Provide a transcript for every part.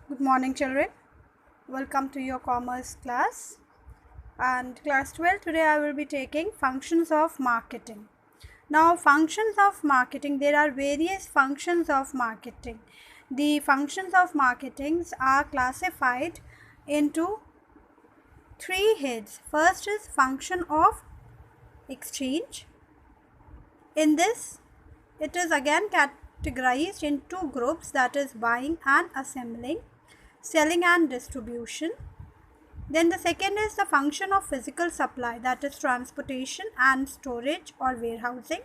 Good morning, children. Welcome to your commerce class. And class 12, today I will be taking functions of marketing. Now, functions of marketing, there are various functions of marketing. The functions of marketing are classified into three heads. First is function of exchange. In this, it is again categorized in two groups, that is buying and assembling, selling and distribution. Then the second is the function of physical supply, that is transportation and storage or warehousing.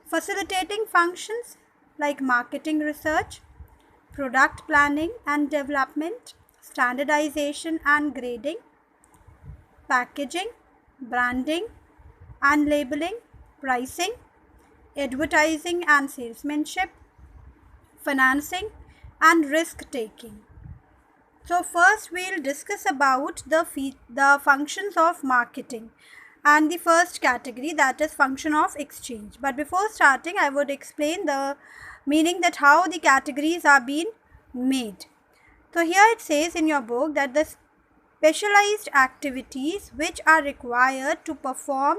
Facilitating functions like marketing research, product planning and development, standardization and grading, packaging, branding and labeling, pricing, advertising and salesmanship, financing and risk taking. So first we'll discuss about the functions of marketing and the first category, that is function of exchange. But before starting, I would explain the meaning, that how the categories are being made. So here it says in your book that the specialized activities which are required to perform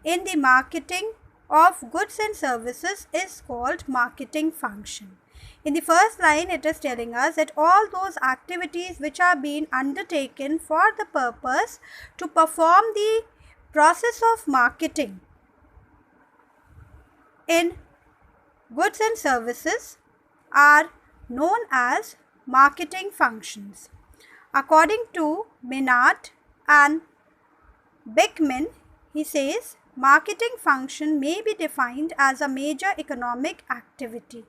in the marketing of goods and services is called marketing function. In the first line, it is telling us that all those activities which are being undertaken for the purpose to perform the process of marketing in goods and services are known as marketing functions. According to Minard and Beckman, he says marketing function may be defined as a major economic activity.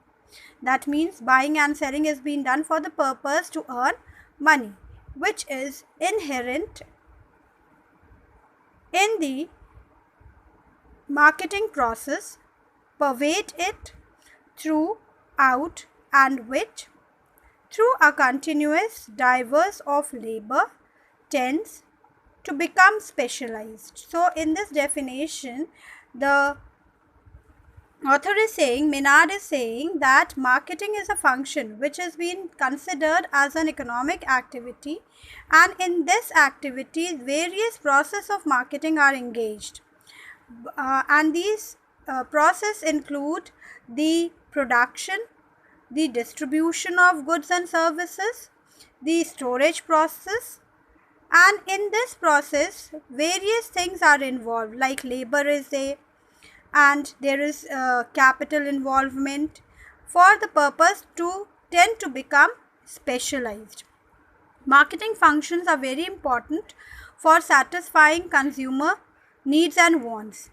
That means buying and selling is being done for the purpose to earn money, which is inherent in the marketing process, pervade it throughout, and which, through a continuous diverse of labor, tends to become specialized. So in this definition, the author is saying, Minard is saying that marketing is a function which has been considered as an economic activity, and in this activity various processes of marketing are engaged, and these processes include the production, the distribution of goods and services, the storage process, and in this process various things are involved, like labor is there, and there is capital involvement for the purpose to tend to become specialized. Marketing functions are very important for satisfying consumer needs and wants.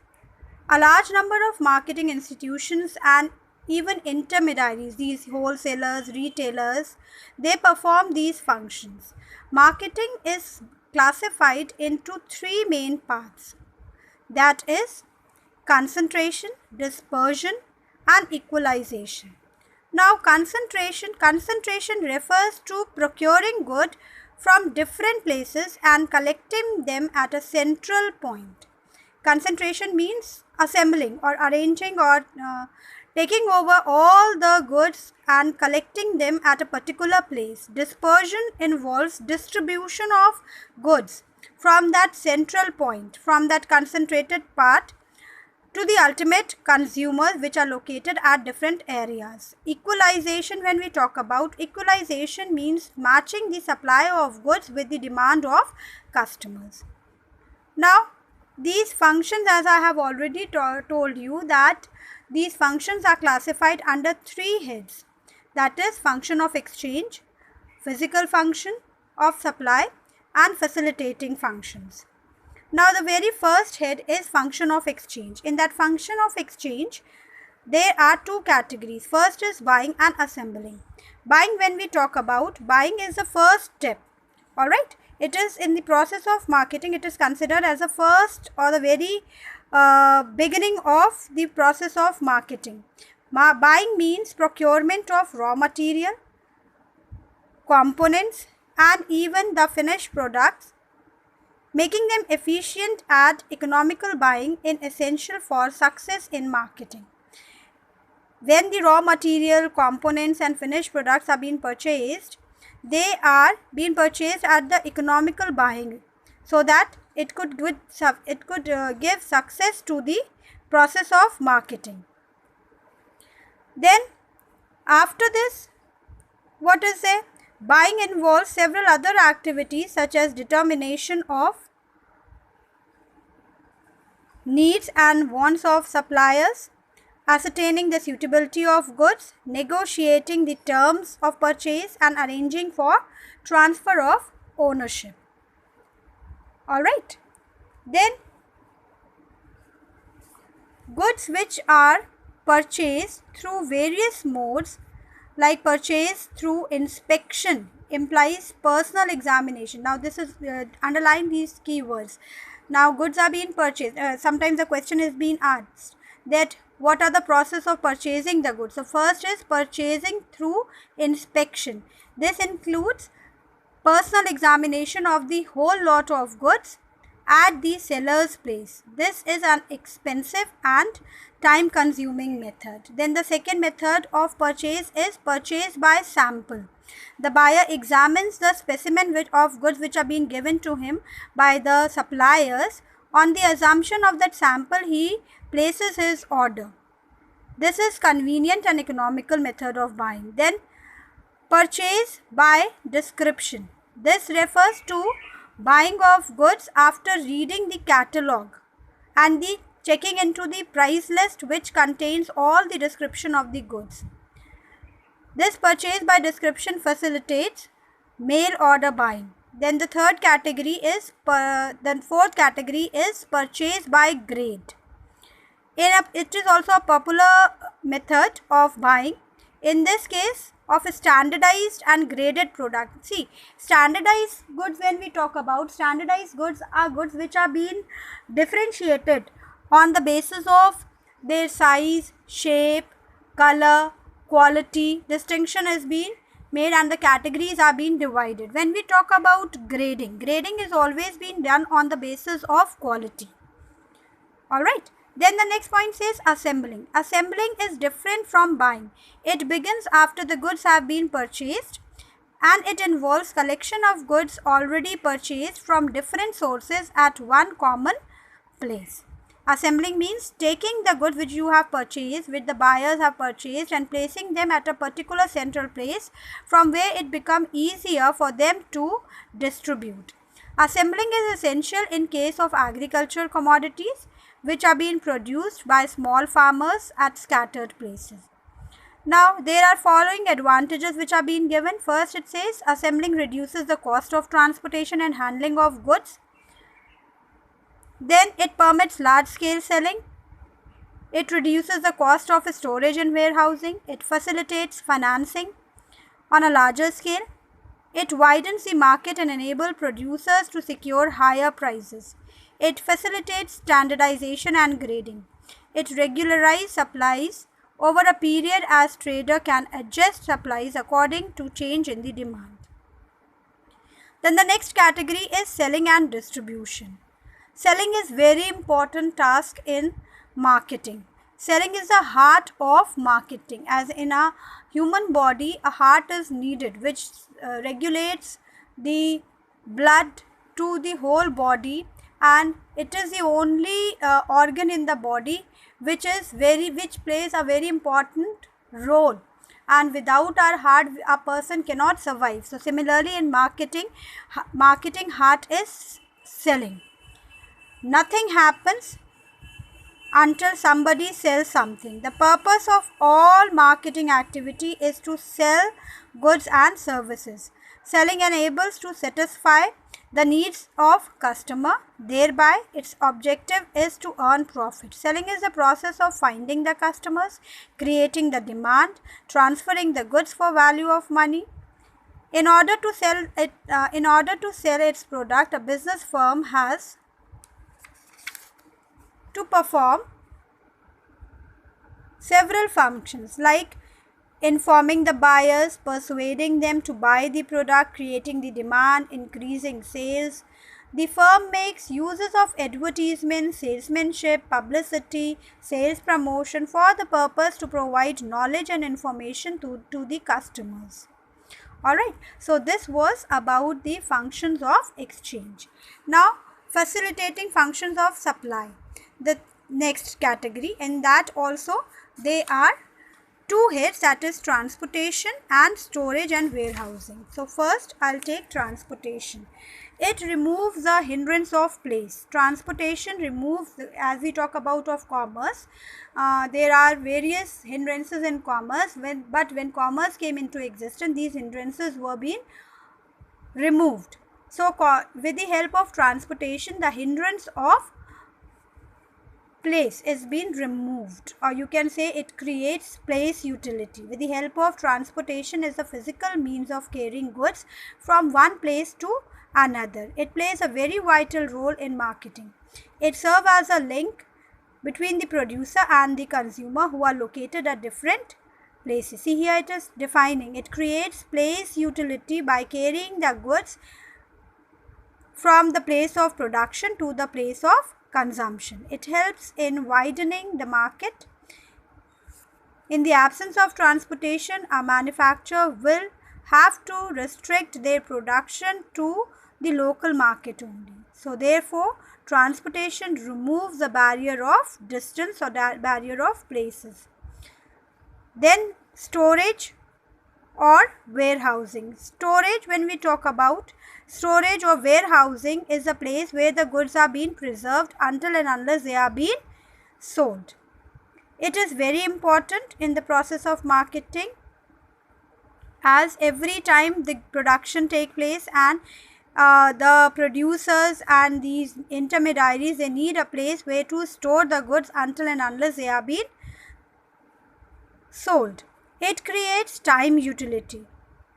A large number of marketing institutions and even intermediaries, these wholesalers, retailers, they perform these functions. Marketing is classified into three main parts, that is concentration, dispersion and equalization. Now concentration refers to procuring goods from different places and collecting them at a central point. Concentration means assembling or arranging or taking over all the goods and collecting them at a particular place. Dispersion involves distribution of goods from that central point, from that concentrated part, to the ultimate consumers, which are located at different areas. Equalization, when we talk about equalization, means matching the supply of goods with the demand of customers. Now these functions, as I have already told you, that these functions are classified under three heads, that is function of exchange, physical function of supply and facilitating functions. Now the very first head is function of exchange. In that function of exchange, there are two categories. First is buying and assembling. Buying, when we talk about, buying is the first step. Alright, it is in the process of marketing, it is considered as the first or the very beginning of the process of marketing. Buying means procurement of raw material, components and even the finished products, making them efficient and economical. Buying is essential for success in marketing. when the raw material, components and finished products are being purchased, they are being purchased at the economical buying, so that it could give success to the process of marketing. Then after this, what is it? Buying involves several other activities such as determination of needs and wants of suppliers, ascertaining the suitability of goods, negotiating the terms of purchase and arranging for transfer of ownership. Alright. Then goods which are purchased through various modes, like purchase through inspection, implies personal examination. Now this is underline these keywords. Now goods are being purchased. Sometimes the question is being asked that what are the process of purchasing the goods. So first is purchasing through inspection. This includes personal examination of the whole lot of goods at the seller's place. This is an expensive and time consuming method. Then the second method of purchase is purchase by sample. The buyer examines the specimen of goods which are being given to him by the suppliers. On the assumption of that sample, he places his order. This is convenient and economical method of buying. Then purchase by description. This refers to buying of goods after reading the catalog and the checking into the price list which contains all the description of the goods. This purchase by description facilitates mail order buying. Then the fourth category is purchase by grade. It is also a popular method of buying. In this case, of a standardized and graded product. See, standardized goods, when we talk about standardized goods, are goods which are being differentiated on the basis of their size, shape, color, quality. Distinction is being made and the categories are being divided. When we talk about grading, grading is always being done on the basis of quality. Alright. Then the next point says assembling. Assembling is different from buying. It begins after the goods have been purchased and it involves collection of goods already purchased from different sources at one common place. Assembling means taking the goods which you have purchased, which the buyers have purchased, and placing them at a particular central place from where it becomes easier for them to distribute. Assembling is essential in case of agricultural commodities which are being produced by small farmers at scattered places. Now, there are following advantages which are being given. First, it says assembling reduces the cost of transportation and handling of goods. Then, it permits large-scale selling. It reduces the cost of storage and warehousing. It facilitates financing on a larger scale. It widens the market and enables producers to secure higher prices. It facilitates standardization and grading. It regularizes supplies over a period as trader can adjust supplies according to change in the demand. Then the next category is selling and distribution. Selling is very important task in marketing. Selling is the heart of marketing. As in a human body, a heart is needed which regulates the blood to the whole body, and it is the only organ in the body which plays a very important role, and without our heart a person cannot survive. So similarly in marketing heart is selling. Nothing happens until somebody sells something. The purpose of all marketing activity is to sell goods and services. Selling enables to satisfy the needs of customer. Thereby, its objective is to earn profit. Selling is the process of finding the customers, creating the demand, transferring the goods for value of money. In order to sell its product, a business firm has to perform several functions like informing the buyers, persuading them to buy the product, creating the demand, increasing sales. The firm makes uses of advertisement, salesmanship, publicity, sales promotion for the purpose to provide knowledge and information to the customers. Alright, so this was about the functions of exchange. Now, facilitating functions of supply, the next category, and that also they are two heads, that is transportation and storage and warehousing. So first I'll take transportation. It removes the hindrance of place. Transportation removes, as we talk about of commerce, there are various hindrances in commerce, but when commerce came into existence, these hindrances were being removed. So with the help of transportation, the hindrance of place is being removed, or you can say it creates place utility. With the help of transportation is the physical means of carrying goods from one place to another. It plays a very vital role in marketing. It serves as a link between the producer and the consumer who are located at different places. See, here it is defining. It creates place utility by carrying the goods from the place of production to the place of consumption. It helps in widening the market. In the absence of transportation, a manufacturer will have to restrict their production to the local market only. So therefore, transportation removes the barrier of distance or the barrier of places. Then storage or warehousing. Storage, when we talk about storage or warehousing, is a place where the goods are being preserved until and unless they are being sold. It is very important in the process of marketing, as every time the production take place and the producers and these intermediaries, they need a place where to store the goods until and unless they are being sold. It creates time utility.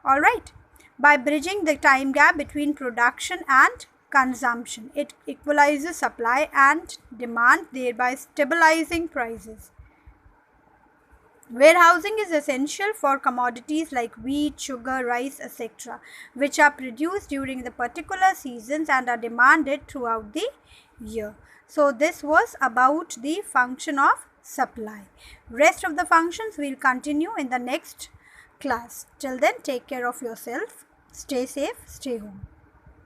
Alright, by bridging the time gap between production and consumption, it equalizes supply and demand, thereby stabilizing prices. Warehousing is essential for commodities like wheat, sugar, rice, etc., which are produced during the particular seasons and are demanded throughout the year. So this was about the function of supply. Rest of the functions will continue in the next class. Till then, take care of yourself. Stay safe, stay home.